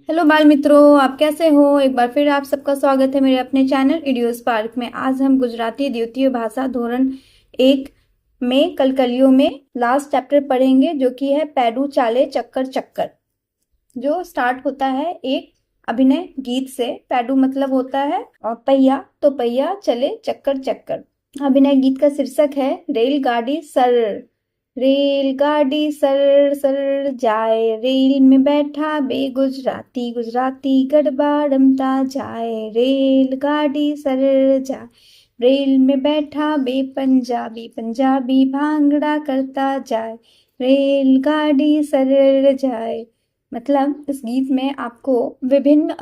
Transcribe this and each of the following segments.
Hello बाल मित्रों, आप कैसे हो। एक बार फिर आप सबका स्वागत है मेरे अपने चैनल इडियो स्पार्क में। आज हम गुजराती द्वितीय भाषा धोरण 1 में कलकलियों में लास्ट चैप्टर पढ़ेंगे, जो कि है पैडू चाले चक्कर चक्कर, जो स्टार्ट होता है एक अभिनय गीत से। पैडू मतलब होता है और पहिया, तो पहिया चले चक्कर चक्कर। अभिनय गीत का शीर्षक है रेलगाड़ी सर। रेलगाड़ी सर सर जाए, रेल में बैठा बे गुजराती, गुजराती गड़बा रमता जाए। रेलगाड़ी सर जाए, रेल में बैठा बे पंजाबी, पंजाबी भांगड़ा करता जाए। रेलगाड़ी सर जाए। मतलब इस गीत में आपको विभिन्न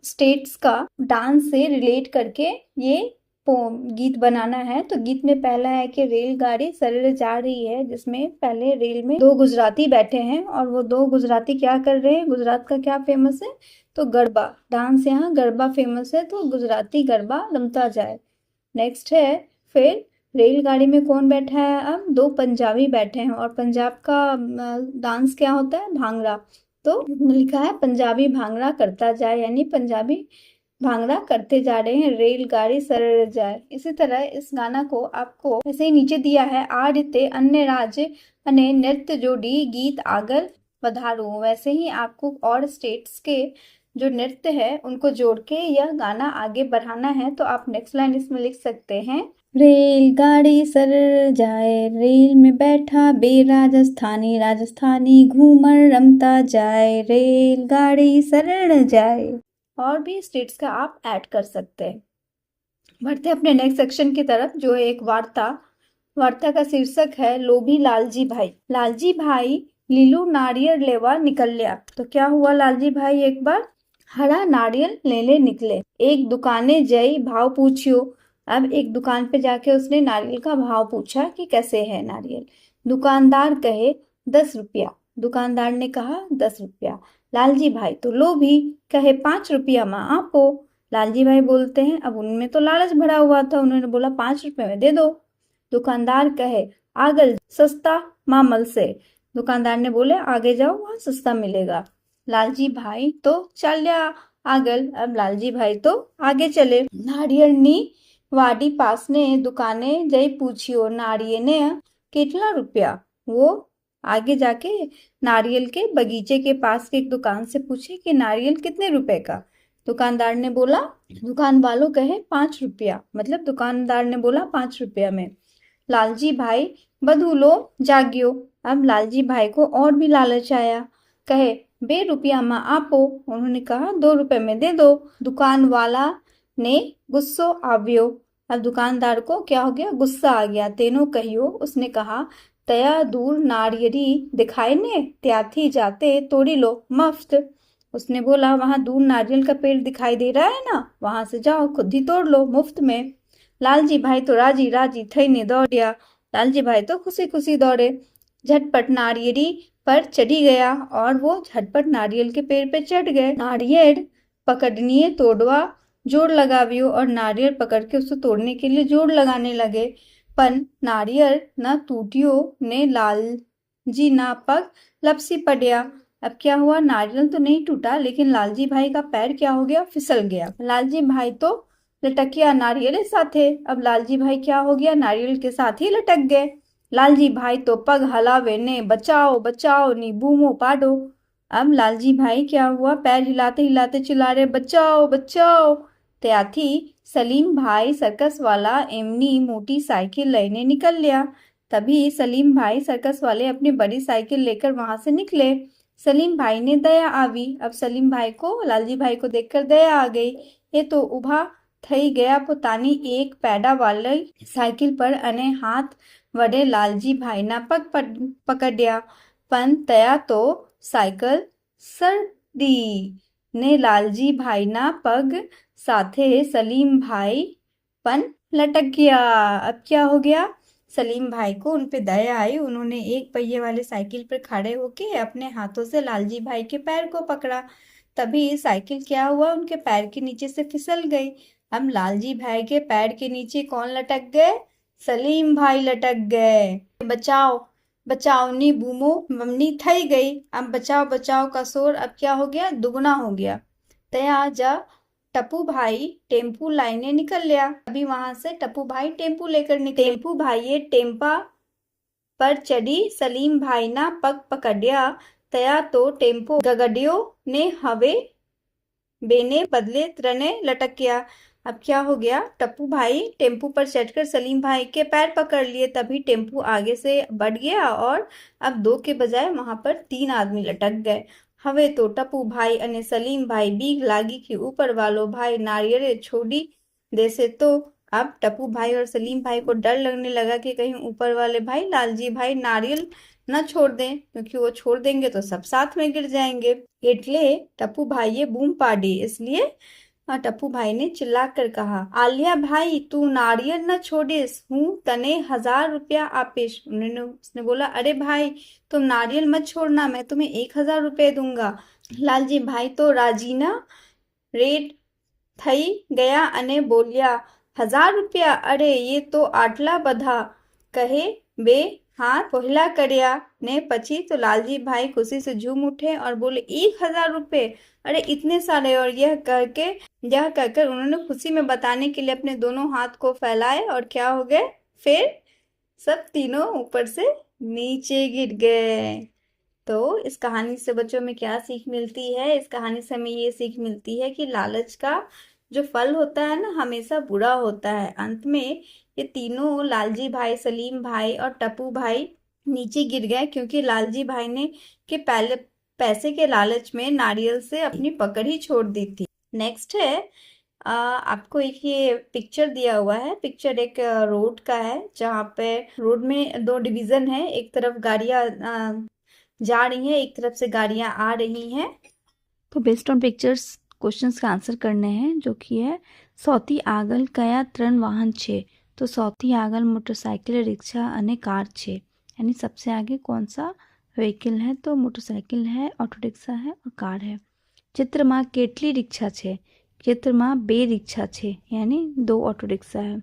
स्टेट्स का डांस से रिलेट करके ये गीत बनाना है। तो गीत में पहला है कि रेलगाड़ी सर जा रही है, जिसमें पहले रेल में दो गुजराती बैठे हैं और वो दो गुजराती क्या कर रहे हैं। गुजरात का क्या फेमस है, तो गरबा डांस, यहाँ गरबा फेमस है, तो गुजराती गरबा रमता जाए। नेक्स्ट है फिर रेलगाड़ी में कौन बैठा है, अब दो पंजाबी बैठे हैं और पंजाब का डांस क्या होता है, भांगड़ा। तो लिखा है पंजाबी भांगड़ा करता जाए, यानी पंजाबी भांगड़ा करते जा रहे हैं। रेलगाड़ी सरर जाए। इसी तरह इस गाना को आपको ऐसे ही नीचे दिया है, आ रीते अन्य राज्य अने नृत्य जोड़ी गीत आगर पधारो। वैसे ही आपको और स्टेट्स के जो नृत्य है उनको जोड़ के यह गाना आगे बढ़ाना है। तो आप नेक्स्ट लाइन इसमें लिख सकते हैं, रेलगाड़ी सर जाए, रेल में बैठा बे राजस्थानी, राजस्थानी घूमर रमता जाए। रेलगाड़ी सर जाए। और भी स्टेट्स का आप ऐड कर सकते हैं। बढ़ते अपने नेक्स्ट सेक्शन की तरफ, जो है एक वार्ता। वार्ता का शीर्षक है लोभी लालजी भाई। लालजी भाई लीलू नारियल लेवा निकल लिया। तो क्या हुआ, लालजी भाई एक बार हरा नारियल लेने निकले। एक दुकाने जई भाव पूछियो। अब एक दुकान पे जाके उसने नारियल का भाव पूछा कि कैसे है नारियल। दुकानदार कहे 10 रुपया। दुकानदार ने कहा 10 रुपया। लालजी भाई तो लोभी, कहे 5 रुपया माँ आपो। लालजी भाई बोलते हैं, अब उनमें तो लालच भरा हुआ था, उन्होंने बोला 5 रुपए में दे दो। दुकानदार कहे आगल सस्ता मामल से। दुकानदार ने बोले आगे जाओ, वहां सस्ता मिलेगा। लालजी भाई तो चल्या आगल। अब लालजी भाई तो आगे चले। नारियल नी वाडी पास ने दुकाने जई पूछियो, नारियल ने कितना रुपया। वो आगे जाके नारियल के बगीचे के पास की एक दुकान से पूछे कि नारियल कितने रुपए का। दुकानदार ने बोला, दुकान वालों कहे 5 रुपया, मतलब दुकानदार ने बोला 5 रुपया में। लालजी भाई बधूलो जागियो। अब लालजी भाई को और भी लालच आया, कहे बे रुपया माँ आपो। उन्होंने कहा 2 रुपए में दे दो। दुकान वाला ने गुस्सो आव्यो। अब दुकानदार को क्या हो गया, गुस्सा आ गया। तेनो कहियो, उसने कहा तया दूर नारियरी दिखाए ने, त्याथी जाते तोड़ी लो मफ्त। उसने बोला वहां दूर नारियल का पेड़ दिखाई दे रहा है ना, वहां से जाओ खुद ही तोड़ लो मुफ्त में। लालजी भाई तो राजी राजी थईने दौड़िया। लालजी भाई तो खुशी खुशी दौड़े, झटपट नारियरी पर चढ़ी गया और वो झटपट नारियल के पेड़ पे चढ़ गए। नारियल पकड़निए तोड़वा जोर लगावियो, और नारियल पकड़ के उसको तोड़ने के लिए जोर लगाने लगे। पन नारियल न टूटियो ने लाल जी ना पग लपसी पड़िया। अब क्या हुआ, नारियल तो नहीं टूटा, लेकिन लालजी भाई का पैर क्या हो गया, फिसल गया। लालजी भाई तो लटकिया नारियल साथे। अब लालजी भाई क्या हो गया, नारियल के साथ ही लटक गए। लालजी भाई तो पग हलावे ने बचाओ बचाओ नी बूमो पाडो। अब लालजी भाई क्या हुआ, पैर हिलाते हिलाते चिल्ला रहे बचाओ बचाओ। त्याथी सलीम भाई सर्कस वाला एमनी मोटी साइकिल लेने निकल लिया। तभी सलीम भाई सर्कस वाले अपनी बड़ी साइकिल लेकर वहां से निकले। सलीम भाई ने दया आवी। अब सलीम भाई को लालजी भाई को देखकर दया आ गई। ये तो उभा थई गया पोतानी एक पैडा वाली साइकिल पर अने हाथ वडे लालजी भाई ना पग पकड़्या। पण तया तो साइकिल सरदी ने लालजी भाई ना पग साथे सलीम भाई पन लटक गया। अब क्या हो गया, सलीम भाई को उन पे दया आई। उन्होंने एक पहिए वाले साइकिल पर खड़े होके अपने हाथों से लालजी भाई के पैर को पकड़ा। तभी साइकिल क्या हुआ, उनके पैर के नीचे से फिसल गई। अब लालजी भाई के पैर के नीचे कौन लटक गए, सलीम भाई लटक गए। बचाओ बचावनी बूमो ममनी थई गई। अब बचाओ बचाओ का शोर अब क्या हो गया, दुगना हो गया। तया जा टप्पू भाई टेम्पू लाइने निकल लिया। अभी वहां से टप्पू भाई टेम्पू लेकर निकले। टेम्पू भाई टेम्पा पर चढ़ी, सलीम भाई ना पग पकड़िया। तया तो टेम्पो गगडियो ने हवे बेने बदले त्रने लटक गया। अब क्या हो गया, टप्पू भाई टेम्पू पर चढ़कर सलीम भाई के पैर पकड़ लिए, तभी टेम्पू आगे से बढ़ गया और अब 2 के बजाय वहां पर 3 आदमी लटक गए। हवे तो टप्पू भाई अने सलीम भाई बीक लागी कि ऊपर वालो भाई नारियले छोड़ी देसे। तो अब टप्पू भाई और सलीम भाई को डर लगने लगा कि कहीं ऊपर वाले भाई लालजी भाई नारियल न छोड़ दें, क्योंकि वो छोड़ देंगे तो सब साथ में गिर जाएंगे। એટલે टप्पू भाई ये बूम पाड़ी, इसलिए टप्पू भाई ने चिल्ला कर कहा, आलिया भाई तू नारियल न छोड़िस, हूँ तने 1000 रुपया आपिश। उसने बोला, अरे भाई तुम नारियल मत छोड़ना, मैं तुम्हें 1000 रुपये दूंगा। लालजी भाई तो राजीना रेट थई गया अने बोलिया, 1000 रुपया, अरे ये तो आटला बधा। कहे बे हाथ पहला કર્યા ने પછી तो लालजी भाई खुशी से झूम उठे और बोले, 1000 रुपये, अरे इतने सारे। और यह कहकर उन्होंने खुशी में बताने के लिए अपने दोनों हाथ को फैलाए और क्या हो गए, फिर सब तीनों ऊपर से नीचे गिर गए। तो इस कहानी से बच्चों में क्या सीख मिलती है, इस कहानी से हमें ये सीख मिलती है कि लालच का जो फल होता है ना, हमेशा बुरा होता है। अंत में ये तीनों लालजी भाई, सलीम भाई और टप्पू भाई नीचे गिर गए, क्योंकि लालजी भाई ने के पहले पैसे के लालच में नारियल से अपनी पकड़ ही छोड़ दी थी। नेक्स्ट है आपको एक ये पिक्चर दिया हुआ है। पिक्चर एक रोड का है, जहाँ पे रोड में 2 डिवीजन है, एक तरफ गाड़ियां जा रही हैं, एक तरफ से गाड़ियां आ रही हैं। तो बेस्ड ऑन पिक्चर्स क्वेश्चंस का आंसर करने हैं, जो कि है सौती आगल कया 3 वाहन छे। तो सौती आगल मोटरसाइकिल, रिक्शा अने कार छे, यानी सबसे आगे कौन सा व्हीकल है, तो मोटरसाइकिल है, ऑटो रिक्शा है और कार है। चित्र में केटली रिक्शा छे, चित्र में 2 रिक्शा छे, यानी 2 ऑटो रिक्शा है।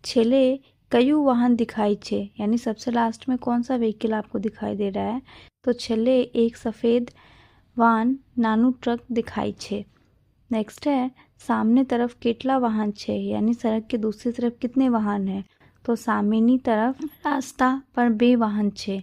छेले कयु वाहन दिखाई छे, यानी सबसे लास्ट में कौन सा व्हीकल आपको दिखाई दे रहा है, तो छेले एक सफ़ेद वाहन नानू ट्रक दिखाई छे। नेक्स्ट है सामने तरफ केटला वाहन छे, यानी सड़क के दूसरी तरफ कितने वाहन हैं, तो सामेनी तरफ रास्ता पर 2 वाहन छे।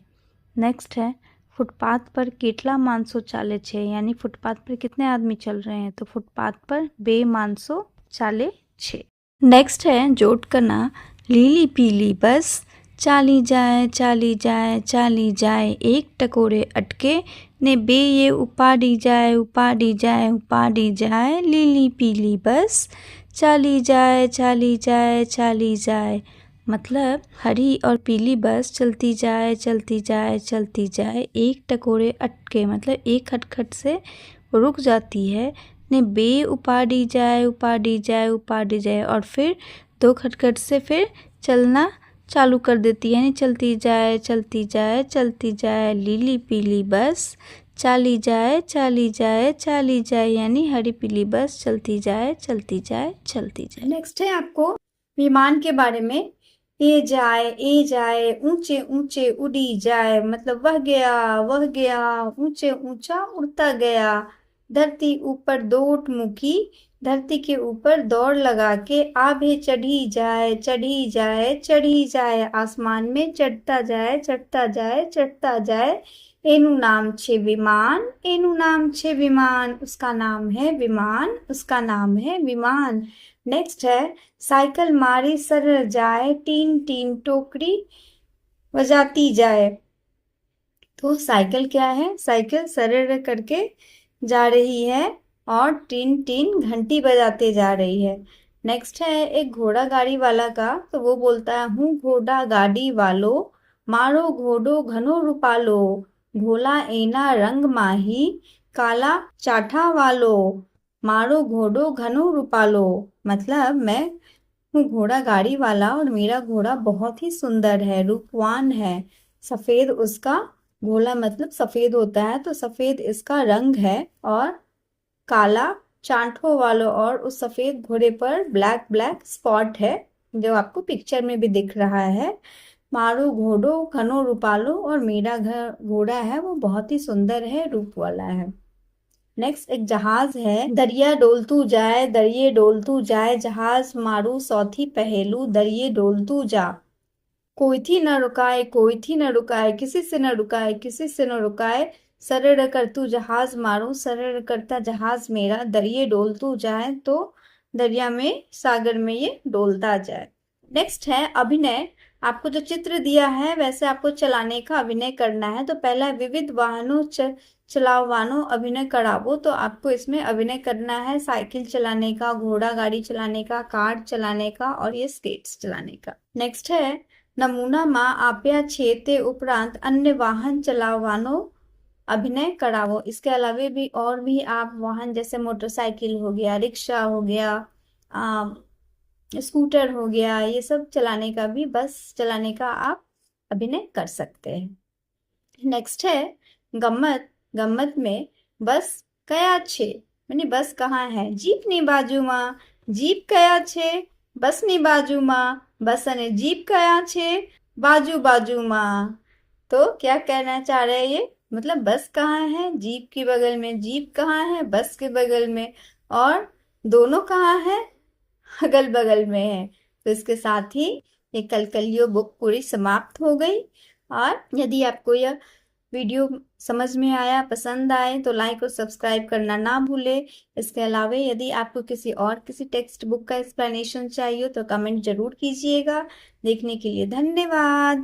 नेक्स्ट है फुटपाथ पर केटला माणसो चाले छे, यानी फुटपाथ पर कितने आदमी चल रहे हैं, तो फुटपाथ पर 2 माणसो चाले छे। नेक्स्ट है जोटकना लीली पीली बस चाली जाए चाली जाए चाली जाए, एक टकोरे अटके ने 2 ये उपाड़ी जाए उपाड़ी जाए उपाड़ी जाए, लीली पीली बस चाली जाए चाली जाए चाली जाए। मतलब हरी और पीली बस चलती जाए चलती जाए चलती जाए, एक टकोरे अटके मतलब एक खटखट से रुक जाती है, ने 2 उपाड़ी जाए उपाड़ी जाए उपाड़ी जाए, और फिर 2 खटखट से फिर चलना चालू कर देती है, यानी चलती जाए चलती जाए चलती जाए, लीली पीली बस चाली जाए चाली जाए चाली जाए, यानी हरी पीली बस चलती जाए चलती जाए चलती जाए। नेक्स्ट है आपको विमान के बारे में। ए जाए ऊंचे ऊंचे उड़ी जाए, मतलब वह गया ऊंचे ऊंचा उड़ता गया। धरती ऊपर दौड़ मुखी, धरती के ऊपर दौड़ लगा के आभे चढ़ी जाए चढ़ी जाए चढ़ी जाए, आसमान में चढ़ता जाए चढ़ता जाए चढ़ता जाए। एनु नाम छे विमान, एनु नाम छे विमान, उसका नाम है विमान, उसका नाम है विमान। नेक्स्ट है साइकिल मारी सर जाए, टीन टीन टोकरी बजाती जाए। तो साइकिल क्या है, साइकिल सरर करके जा रही है और टीन टीन घंटी बजाते जा रही है। नेक्स्ट है एक घोड़ा गाड़ी वाला का, तो वो बोलता है, हूँ घोड़ा गाड़ी वालो, मारो घोड़ो घनो रूपालो, घोला एना रंग माही, काला चाठा वालो, मारो घोड़ो घनो रूपालो। मतलब मैं हूँ घोड़ा गाड़ी वाला और मेरा घोड़ा बहुत ही सुंदर है, रूपवान है, सफेद उसका घोड़ा मतलब सफेद होता है, तो सफेद इसका रंग है, और काला चांठों वालों, और उस सफेद घोड़े पर ब्लैक ब्लैक स्पॉट है, जो आपको पिक्चर में भी दिख रहा है। मारो घोड़ो घनो रूपालो, और मेरा घोड़ा है वो बहुत ही सुंदर है, रूप वाला है। नेक्स्ट एक जहाज है। दरिया डोलतू जाए, दरिये डोलतू जाए, जहाज मारू सौथी पहेलू, दरिये डोलतू जा। कोई थी न रुकाए, कोई थी न रुकाए, किसी से न रुकाए, किसी से न रुकाए, सरड़ करतू जहाज मारू, सरड़ करता जहाज मेरा, दरिये डोलतू जाए, तो दरिया में, सागर में ये डोलता जाए। नेक्स्ट है अभिनय। आपको जो चित्र दिया है वैसे आपको चलाने का अभिनय करना है। तो पहला विविध वाहनों चलावानो अभिनय करावो, तो आपको इसमें अभिनय करना है साइकिल चलाने का, घोड़ा गाड़ी चलाने का, कार चलाने का और ये स्केट्स चलाने का। नेक्स्ट है नमूनाમાં આપ્યા છે તે उपरांत अन्य वाहन चलावવાનો अभिनय करावो। इसके अलावा भी और भी आप वाहन जैसे मोटरसाइकिल हो गया, रिक्शा हो गया, स्कूटर हो गया, ये सब चलाने का भी, बस चलाने का आप अभिनय कर सकते हैं। नेक्स्ट है गम्मत। गम्मत में बस कया छे, माने बस कहाँ है। जीपनी बाजूમાં, जीप कया छे, बसनी बाजूમાં, बस अने जीप कया छे, बाजू बाजूમાં। तो क्या कहना चाह रहे हैं ये, मतलब बस कहाँ है, जीप के बगल में, जीप कहाँ है, बस के बगल में, और दोनों कहाँ है, अगल बगल में है। तो इसके साथ ही ये कलकलियों बुक पूरी समाप्त हो गई। और यदि आपको यह वीडियो समझ में आया, पसंद आए, तो लाइक और सब्सक्राइब करना ना भूले। इसके अलावा यदि आपको किसी टेक्स्ट बुक का एक्सप्लेनेशन चाहिए तो कमेंट जरूर कीजिएगा। देखने के लिए धन्यवाद।